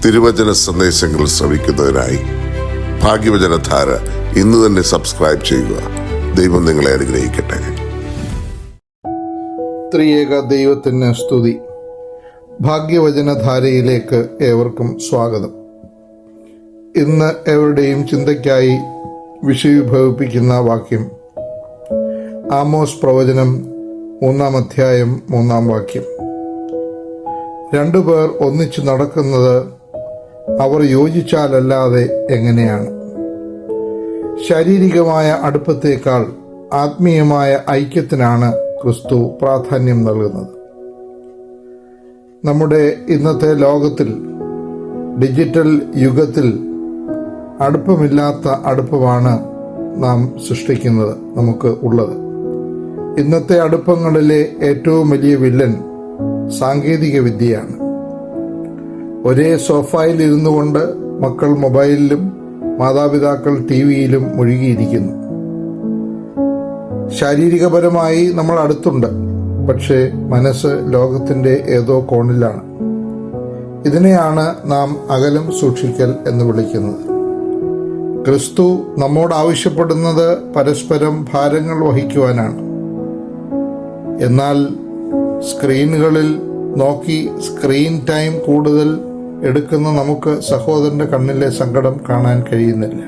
തിരുവചന സന്ദേശങ്ങൾ ശ്രവിക്കുന്നതിനായി ഭാഗ്യവചനധാര ഇന്ന് തന്നെ സബ്സ്ക്രൈബ് ചെയ്യുക. ദൈവം നിങ്ങളെ അനുഗ്രഹിക്കട്ടെ. ത്രിയേക ദൈവത്തിന് സ്തുതി. ഭാഗ്യവചനധാരയിലേക്ക് ഏവർക്കും സ്വാഗതം. ഇന്ന് എവരുടെയും ചിന്തയ്ക്കായി വിഷയീഭവിപ്പിക്കുന്ന വാക്യം ആമോസ് പ്രവചനം 3-ാം അധ്യായം 3-ാം വാക്യം. രണ്ടുപേർ ഒന്നിച്ചു നടക്കുന്നത് അവർ യോജിച്ചാലല്ലാതെ എങ്ങനെയാണ്? ശാരീരികമായ അടുപ്പത്തേക്കാൾ ആത്മീയമായ ഐക്യത്തിനാണ് ക്രിസ്തു പ്രാധാന്യം നൽകുന്നത്. നമ്മുടെ ഇന്നത്തെ ലോകത്തിൽ, ഡിജിറ്റൽ യുഗത്തിൽ അടുപ്പമില്ലാത്ത അടുപ്പമാണ് നാം സൃഷ്ടിക്കുന്നത്, നമുക്ക് ഉള്ളത്. ഇന്നത്തെ അടുപ്പങ്ങളിലെ ഏറ്റവും വലിയ വില്ലൻ സാങ്കേതിക വിദ്യയാണ്. ഒരേ സോഫയിൽ ഇരുന്നു കൊണ്ട് മക്കൾ മൊബൈലിലും മാതാപിതാക്കൾ ടിവിയിലും മുഴുകിയിരിക്കുന്നു. ശാരീരികപരമായി നമ്മൾ അടുത്തുണ്ട്, പക്ഷേ മനസ്സ് ലോകത്തിന്റെ ഏതോ കോണിലാണ്. ഇതിനെയാണ് നാം അകലം സൂക്ഷിക്കൽ എന്ന് വിളിക്കുന്നത്. ക്രിസ്തു നമ്മോട് ആവശ്യപ്പെടുന്നത് പരസ്പരം ഭാരങ്ങൾ വഹിക്കുവാനാണ്. എന്നാൽ സ്ക്രീനുകളിൽ നോക്കി സ്ക്രീൻ ടൈം കൂടുതൽ എടുക്കുന്ന നമുക്ക് സഹോദരന്റെ കണ്ണിലെ സങ്കടം കാണാൻ കഴിയുന്നില്ല.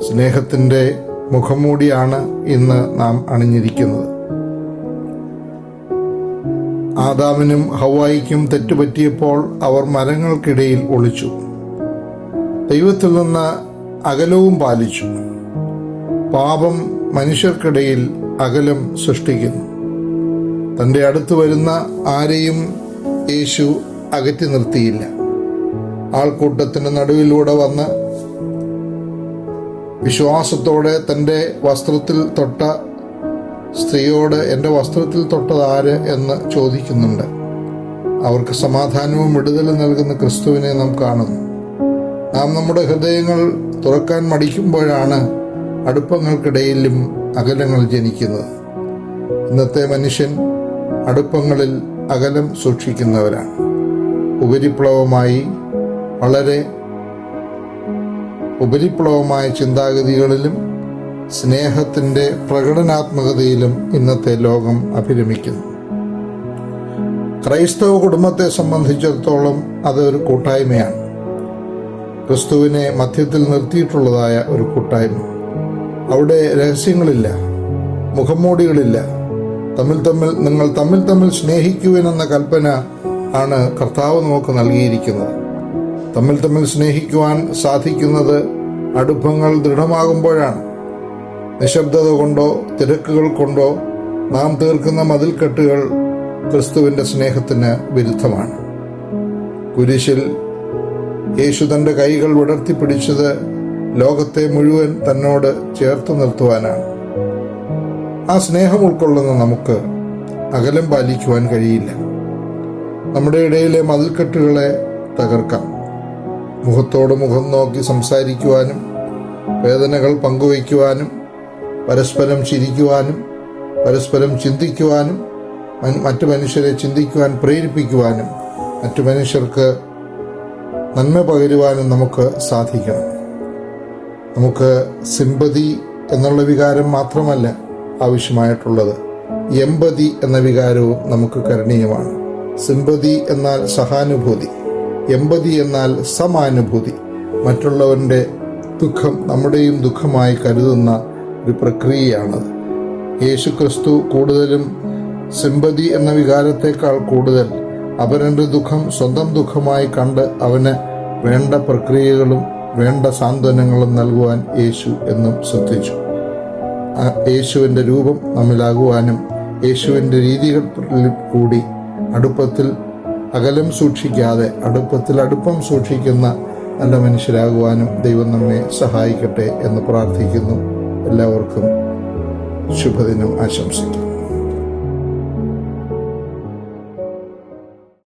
സ്നേഹത്തിന്റെ മുഖംമൂടിയാണ് ഇന്ന് നാം അണിഞ്ഞിരിക്കുന്നത്. ആദാമിനും ഹവ്വായിക്കും തെറ്റുപറ്റിയപ്പോൾ അവർ മരങ്ങൾക്കിടയിൽ ഒളിച്ചു. ദൈവത്തിൽ നിന്ന് അകലവും പാലിച്ചു. പാപം മനുഷ്യർക്കിടയിൽ അകലം സൃഷ്ടിക്കുന്നു. തൻ്റെ അടുത്ത് വരുന്ന ആരെയും യേശു അകറ്റി നിർത്തിയില്ല. ആൾക്കൂട്ടത്തിന് നടുവിലൂടെ വന്ന് വിശ്വാസത്തോടെ തൻ്റെ വസ്ത്രത്തിൽ തൊട്ട സ്ത്രീയോട് എൻ്റെ വസ്ത്രത്തിൽ തൊട്ടത് ആര് എന്ന് ചോദിക്കുന്നുണ്ട്. അവർക്ക് സമാധാനവും വിടുതലും നൽകുന്ന ക്രിസ്തുവിനെ നാം കാണുന്നു. നാം നമ്മുടെ ഹൃദയങ്ങൾ തുറക്കാൻ മടിക്കുമ്പോഴാണ് അടുപ്പങ്ങൾക്കിടയിലും അകലങ്ങൾ ജനിക്കുന്നത്. ഇന്നത്തെ മനുഷ്യൻ അടുപ്പങ്ങളിൽ അകലം സൂക്ഷിക്കുന്നവരാണ്. ഉപരിപ്ലവമായ ചിന്താഗതികളിലും സ്നേഹത്തിൻ്റെ പ്രകടനാത്മകതയിലും ഇന്നത്തെ ലോകം അഭിരമിക്കുന്നു. ക്രൈസ്തവ കുടുംബത്തെ സംബന്ധിച്ചിടത്തോളം അതൊരു കൂട്ടായ്മയാണ്. ക്രിസ്തുവിനെ മധ്യത്തിൽ നിർത്തിയിട്ടുള്ളതായ ഒരു കൂട്ടായ്മ. അവിടെ രഹസ്യങ്ങളില്ല, മുഖംമൂടികളില്ല. നിങ്ങൾ തമ്മിൽ സ്നേഹിക്കുവിനെന്ന കൽപ്പന ആണ് കർത്താവ് നമുക്ക് നൽകിയിരിക്കുന്നത്. തമ്മിൽ സ്നേഹിക്കുവാൻ സാധിക്കുന്നത് അടുപ്പങ്ങൾ ദൃഢമാകുമ്പോഴാണ്. നിശബ്ദത കൊണ്ടോ തിരക്കുകൾ കൊണ്ടോ നാം തീർക്കുന്ന മതിൽക്കെട്ടുകൾ ക്രിസ്തുവിൻ്റെ സ്നേഹത്തിന് വിരുദ്ധമാണ്. കുരിശിൽ യേശു തൻ്റെ കൈകൾ വിടർത്തിപ്പിടിച്ചത് ലോകത്തെ മുഴുവൻ തന്നോട് ചേർത്ത് നിർത്തുവാനാണ്. ആ സ്നേഹം ഉൾക്കൊള്ളുന്ന നമുക്ക് അകലം പാലിക്കുവാൻ കഴിയില്ല. നമ്മുടെ ഇടയിലെ മതിൽക്കെട്ടുകളെ തകർക്കാം. മുഖത്തോട് മുഖം നോക്കി സംസാരിക്കുവാനും വേദനകൾ പങ്കുവയ്ക്കുവാനും പരസ്പരം ചിരിക്കുവാനും പരസ്പരം ചിന്തിക്കുവാനും മറ്റു മനുഷ്യരെ ചിന്തിക്കുവാൻ പ്രേരിപ്പിക്കുവാനും മറ്റു മനുഷ്യർക്ക് നന്മ പകരുവാനും നമുക്ക് സാധിക്കണം. നമുക്ക് സിമ്പതി എന്നുള്ള വികാരം മാത്രമല്ല ആവശ്യമായിട്ടുള്ളത്, എമ്പതി എന്ന വികാരവും നമുക്ക് കരണീയമാണ്. സിമ്പതി എന്നാൽ സഹാനുഭൂതി, എമ്പതി എന്നാൽ സമാനുഭൂതി. മറ്റുള്ളവരുടെ ദുഃഖം നമ്മുടെയും ദുഃഖമായി കരുതുന്ന ഒരു പ്രക്രിയയാണത്. യേശു ക്രിസ്തു കൂടുതലും സിമ്പതി എന്ന വികാരത്തെക്കാൾ കൂടുതൽ അവരുടെ ദുഃഖം സ്വന്തം ദുഃഖമായി കണ്ട് അവന് വേണ്ട പ്രക്രിയകളും വേണ്ട സാന്ത്വനങ്ങളും നൽകുവാൻ യേശു എന്നും ശ്രദ്ധിച്ചു. യേശുവിൻ്റെ രൂപം നമ്മിലാകുവാനും യേശുവിൻ്റെ രീതികളിൽ കൂടി അടുപ്പത്തിൽ അകലം സൂക്ഷിക്കാതെ അടുപ്പം സൂക്ഷിക്കുന്ന നല്ല മനുഷ്യരാകുവാനും ദൈവം നമ്മെ സഹായിക്കട്ടെ എന്ന് പ്രാർത്ഥിക്കുന്നു. എല്ലാവർക്കും ശുഭദിനം ആശംസിക്കുന്നു.